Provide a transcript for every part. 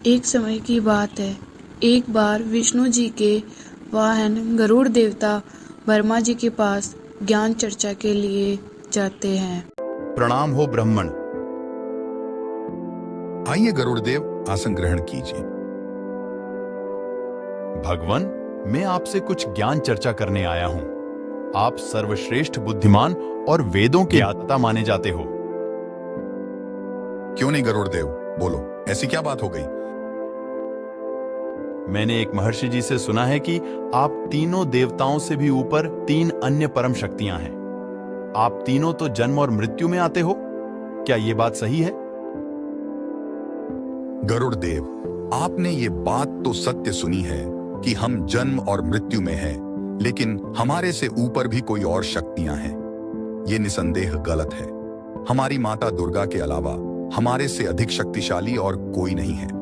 एक समय की बात है। एक बार विष्णु जी के वाहन गरुड़ देवता ब्रह्मा जी के पास ज्ञान चर्चा के लिए जाते हैं। प्रणाम हो ब्राह्मण। आइए गरुड़देव, आसन ग्रहण कीजिए। भगवान, मैं आपसे कुछ ज्ञान चर्चा करने आया हूं। आप सर्वश्रेष्ठ बुद्धिमान और वेदों के ज्ञाता माने जाते हो। क्यों नहीं गरुड़देव, बोलो, ऐसी क्या बात हो गई? मैंने एक महर्षि जी से सुना है कि आप तीनों देवताओं से भी ऊपर 3 अन्य परम शक्तियां हैं। आप तीनों तो जन्म और मृत्यु में आते हो, क्या ये बात सही है? गरुड़देव, आपने ये बात तो सत्य सुनी है कि हम जन्म और मृत्यु में हैं, लेकिन हमारे से ऊपर भी कोई और शक्तियां हैं। ये निसंदेह गलत है। हमारी माता दुर्गा के अलावा हमारे से अधिक शक्तिशाली और कोई नहीं है।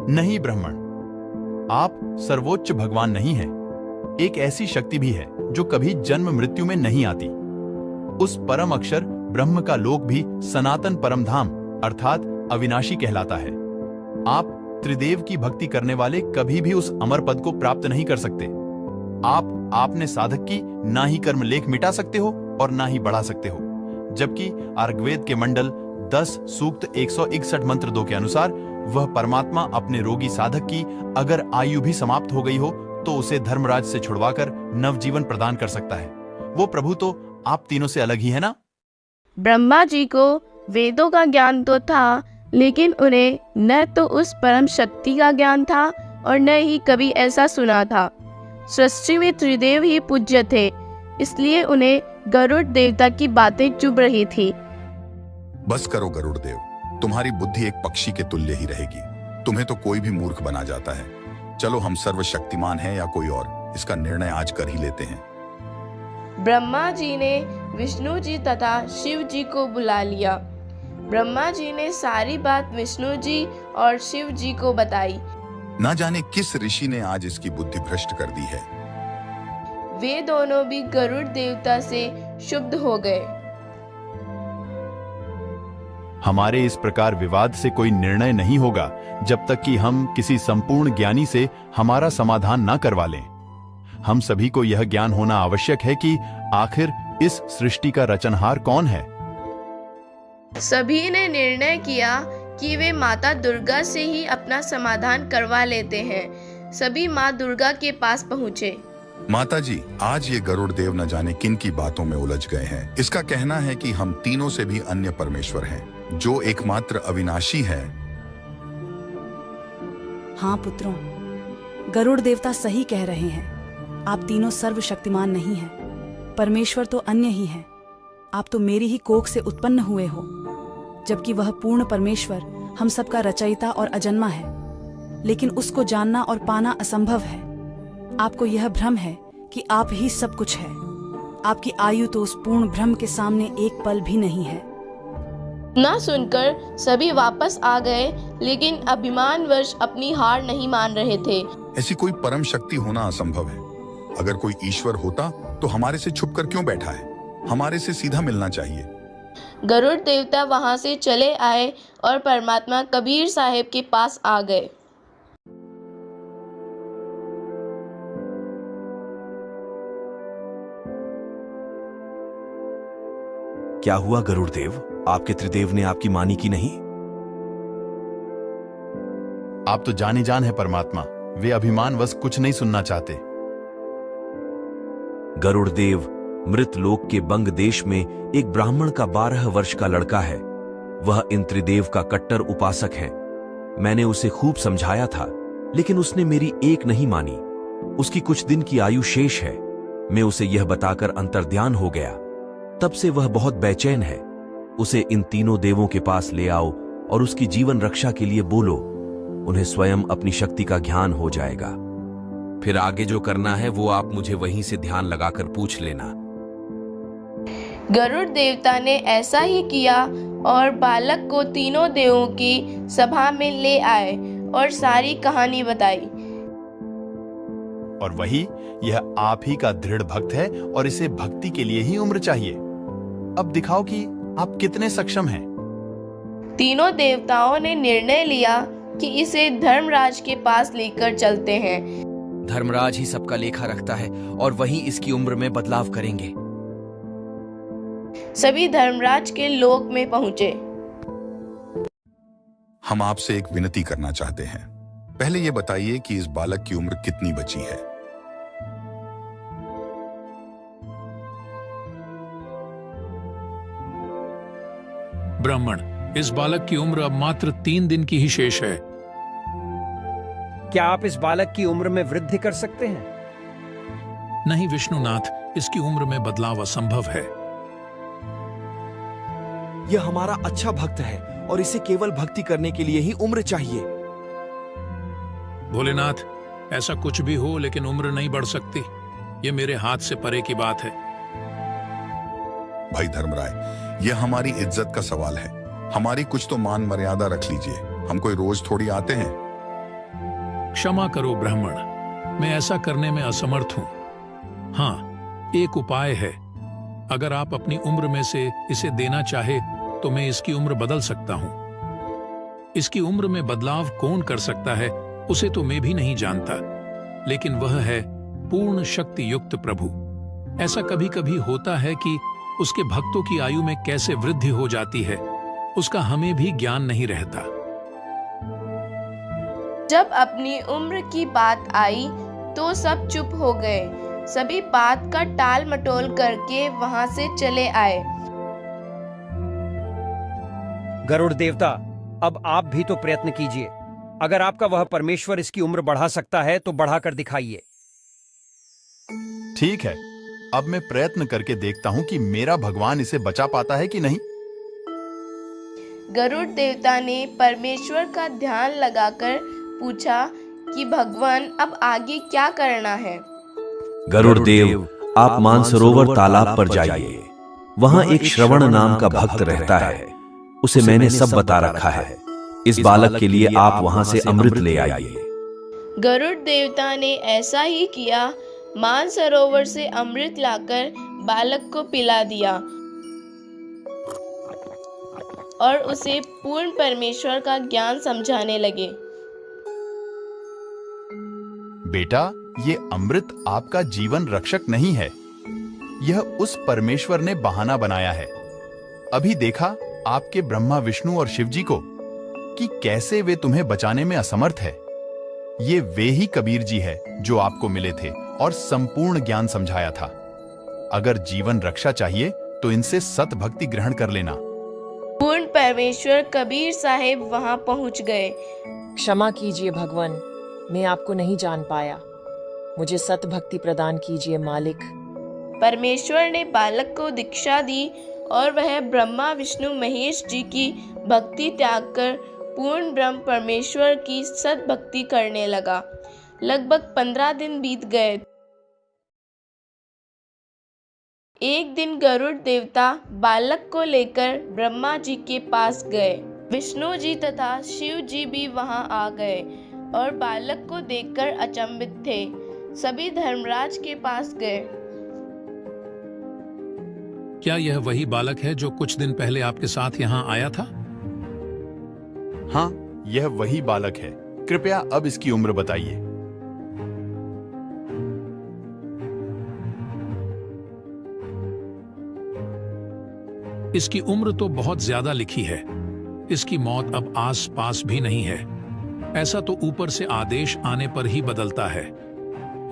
नहीं ब्राह्मण, आप सर्वोच्च भगवान नहीं हैं। एक ऐसी शक्ति भी है जो कभी जन्म मृत्यु में नहीं आती। उस परम अक्षर ब्रह्म का लोक भी सनातन परम धाम अर्थात अविनाशी कहलाता है। आप त्रिदेव की भक्ति करने वाले कभी भी उस अमर पद को प्राप्त नहीं कर सकते। आपने साधक की ना ही कर्म लेख मिटा सकते हो और ना ही बढ़ा सकते हो। जबकि अर्ग्वेद के मंडल 10 सूक्त 161 मंत्र 2 के अनुसार वह परमात्मा अपने रोगी साधक की अगर आयु भी समाप्त हो गई हो तो उसे धर्मराज से छुड़वाकर नवजीवन प्रदान कर सकता है। वो प्रभु तो आप तीनों से अलग ही है ना? ब्रह्मा जी को वेदों का ज्ञान तो था, लेकिन उन्हें न तो उस परम शक्ति का ज्ञान था और न ही कभी ऐसा सुना था। सृष्टि में त्रिदेव ही पूज्य थे, इसलिए उन्हें गरुड़ देवता की बातें चुभ रही थी। बस करो गरुड़देव, तुम्हारी बुद्धि एक पक्षी के तुल्य ही रहेगी। तुम्हें तो कोई भी मूर्ख बना जाता है। चलो, हम सर्वशक्तिमान हैं या कोई और, इसका निर्णय आज कर ही लेते हैं। ब्रह्मा जी ने विष्णु जी तथा शिव जी को बुला लिया। ब्रह्मा जी ने सारी बात विष्णु जी और शिव जी को बताई। ना जाने किस ऋषि ने आज इसकी बुद्धि भ्रष्ट कर दी है। वे दोनों भी गरुड़ देवता से शुद्ध हो गए। हमारे इस प्रकार विवाद से कोई निर्णय नहीं होगा जब तक कि हम किसी संपूर्ण ज्ञानी से हमारा समाधान ना करवा लें। हम सभी को यह ज्ञान होना आवश्यक है कि आखिर इस सृष्टि का रचनहार कौन है। सभी ने निर्णय किया कि वे माता दुर्गा से ही अपना समाधान करवा लेते हैं। सभी माँ दुर्गा के पास पहुँचे। माता जी, आज ये गरुड़देव न जाने किन की बातों में उलझ गए हैं। इसका कहना है कि हम तीनों से भी अन्य परमेश्वर हैं, जो एकमात्र अविनाशी है। हाँ पुत्रों, गरुड़ देवता सही कह रहे हैं। आप तीनों सर्वशक्तिमान नहीं हैं। परमेश्वर तो अन्य ही है। आप तो मेरी ही कोख से उत्पन्न हुए हो, जबकि वह पूर्ण परमेश्वर हम सबका रचयिता और अजन्मा है। लेकिन उसको जानना और पाना असंभव है। आपको यह भ्रम है कि आप ही सब कुछ है। आपकी आयु तो उस पूर्ण भ्रम के सामने एक पल भी नहीं है। ना सुनकर सभी वापस आ गए, लेकिन अभिमानवश अपनी हार नहीं मान रहे थे। ऐसी कोई परम शक्ति होना असंभव है। अगर कोई ईश्वर होता तो हमारे से छुपकर क्यों बैठा है? हमारे से सीधा मिलना चाहिए। गरुड़ देवता वहां से चले आए और परमात्मा कबीर साहिब के पास आ गए। क्या हुआ गरुड़देव? आपके त्रिदेव ने आपकी मानी की नहीं? आप तो जाने जान है परमात्मा। वे अभिमानवश कुछ नहीं सुनना चाहते। गरुड़देव, मृत लोक के बंग देश में एक ब्राह्मण का 12 वर्ष का लड़का है। वह इन त्रिदेव का कट्टर उपासक है। मैंने उसे खूब समझाया था, लेकिन उसने मेरी एक नहीं मानी। उसकी कुछ दिन की आयु शेष है। मैं उसे यह बताकर अंतर्ध्यान हो गया। तब से वह बहुत बेचैन है। उसे इन तीनों देवों के पास ले आओ और उसकी जीवन रक्षा के लिए बोलो। उन्हें स्वयं अपनी शक्ति का ज्ञान हो जाएगा। फिर आगे जो करना है वो आप मुझे वहीं से ध्यान लगाकर पूछ लेना। गरुड़ देवता ने ऐसा ही किया और बालक को तीनों देवों की सभा में ले आए और सारी कहानी बताई। और वही यह आप ही का दृढ़ भक्त है और इसे भक्ति के लिए ही उम्र चाहिए। अब दिखाओ कि आप कितने सक्षम हैं। तीनों देवताओं ने निर्णय लिया कि इसे धर्मराज के पास लेकर चलते हैं। धर्मराज ही सबका लेखा रखता है और वही इसकी उम्र में बदलाव करेंगे। सभी धर्मराज के लोक में पहुंचे। हम आपसे एक विनती करना चाहते हैं। पहले ये बताइए कि इस बालक की उम्र कितनी बची है? ब्राह्मण, इस बालक की उम्र अब मात्र 3 दिन की ही शेष है। क्या आप इस बालक की उम्र में वृद्धि कर सकते हैं? नहीं विष्णुनाथ, इसकी उम्र में बदलाव असंभव है। यह हमारा अच्छा भक्त है और इसे केवल भक्ति करने के लिए ही उम्र चाहिए। भोलेनाथ, ऐसा कुछ भी हो लेकिन उम्र नहीं बढ़ सकती। ये मेरे हाथ से परे की बात है। भाई धर्मराय, यह हमारी इज्जत का सवाल है। हमारी कुछ तो मान मर्यादा रख लीजिए। हम कोई रोज थोड़ी आते हैं। क्षमा करो ब्राह्मण, मैं ऐसा करने में असमर्थ हूं। हाँ, एक उपाय है। अगर आप अपनी उम्र में से इसे देना चाहे तो मैं इसकी उम्र बदल सकता हूं। इसकी उम्र में बदलाव कौन कर सकता है उसे तो मैं भी नहीं जानता, लेकिन वह है पूर्ण शक्ति युक्त प्रभु। ऐसा कभी कभी होता है कि उसके भक्तों की आयु में कैसे वृद्धि हो जाती है, उसका हमें भी ज्ञान नहीं रहता। जब अपनी उम्र की बात आई तो सब चुप हो गए। सभी बात का टाल मटोल करके वहां से चले आए। गरुड़ देवता, अब आप भी तो प्रयत्न कीजिए। अगर आपका वह परमेश्वर इसकी उम्र बढ़ा सकता है तो बढ़ाकर दिखाइए। ठीक है, अब मैं प्रयत्न करके देखता हूं कि मेरा भगवान इसे बचा पाता है कि नहीं। गरुड़ देवता ने परमेश्वर का ध्यान लगाकर पूछा कि भगवान अब आगे क्या करना है। गरुड़ देव, आप मानसरोवर तालाब पर जाइए। वहां एक श्रवण नाम का भक्त रहता है। उसे मैंने सब बता रखा है। इस बालक के लिए आप वहां से अमृत ले आइए। गरुड़ देवता ने ऐसा ही किया। मानसरोवर से अमृत लाकर बालक को पिला दिया और उसे पूर्ण परमेश्वर का ज्ञान समझाने लगे। बेटा, ये अमृत आपका जीवन रक्षक नहीं है। यह उस परमेश्वर ने बहाना बनाया है। अभी देखा आपके ब्रह्मा, विष्णु और शिव जी को कि कैसे वे तुम्हें बचाने में असमर्थ है। ये वे ही कबीर जी है जो आपको मिले थे और संपूर्ण ज्ञान समझाया था। अगर जीवन रक्षा चाहिए तो इनसे सत भक्ति ग्रहण कर लेना। पूर्ण परमेश्वर कबीर साहिब वहां पहुंच गए। क्षमा कीजिए भगवान, मैं आपको नहीं जान पाया। मुझे सत भक्ति प्रदान कीजिए मालिक। परमेश्वर ने बालक को दीक्षा दी और वह ब्रह्मा, विष्णु, महेश जी की भक्ति त्याग कर पूर्ण ब्रह्म परमेश्वर की सत भक्ति करने लगा। लगभग 15 दिन बीत गए। एक दिन गरुड़ देवता बालक को लेकर ब्रह्मा जी के पास गए। विष्णु जी तथा शिव जी भी वहां आ गए और बालक को देखकर अचंभित थे। सभी धर्मराज के पास गए। क्या यह वही बालक है जो कुछ दिन पहले आपके साथ यहाँ आया था? हाँ, यह वही बालक है। कृपया अब इसकी उम्र बताइए। इसकी उम्र तो बहुत ज्यादा लिखी है। इसकी मौत अब आस पास भी नहीं है। ऐसा तो ऊपर से आदेश आने पर ही बदलता है।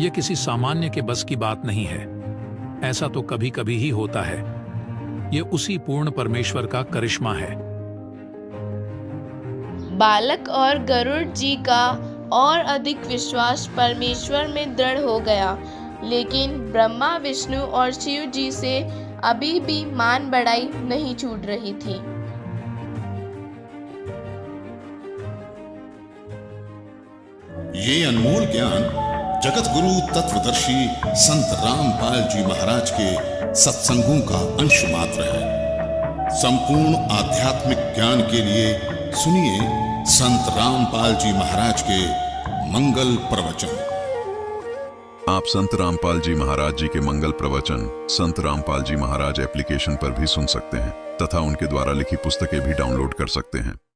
यह किसी सामान्य के बस की बात नहीं है। ऐसा तो कभी कभी ही होता है। यह उसी पूर्ण परमेश्वर का करिश्मा है। बालक और गरुड़ जी का और अधिक विश्वास परमेश्वर में दृढ़ हो गया, लेकिन ब्रह्मा, विष्णु और शिव जी से अभी भी मान बढ़ाई नहीं छूट रही थी। ये अनमोल ज्ञान जगत गुरु तत्वदर्शी संत रामपाल जी महाराज के सत्संगों का अंश मात्र है। संपूर्ण आध्यात्मिक ज्ञान के लिए सुनिए संत रामपाल जी महाराज के मंगल प्रवचन। आप संत रामपाल जी महाराज जी के मंगल प्रवचन संत रामपाल जी महाराज एप्लीकेशन पर भी सुन सकते हैं। तथा उनके द्वारा लिखी पुस्तकें भी डाउनलोड कर सकते हैं।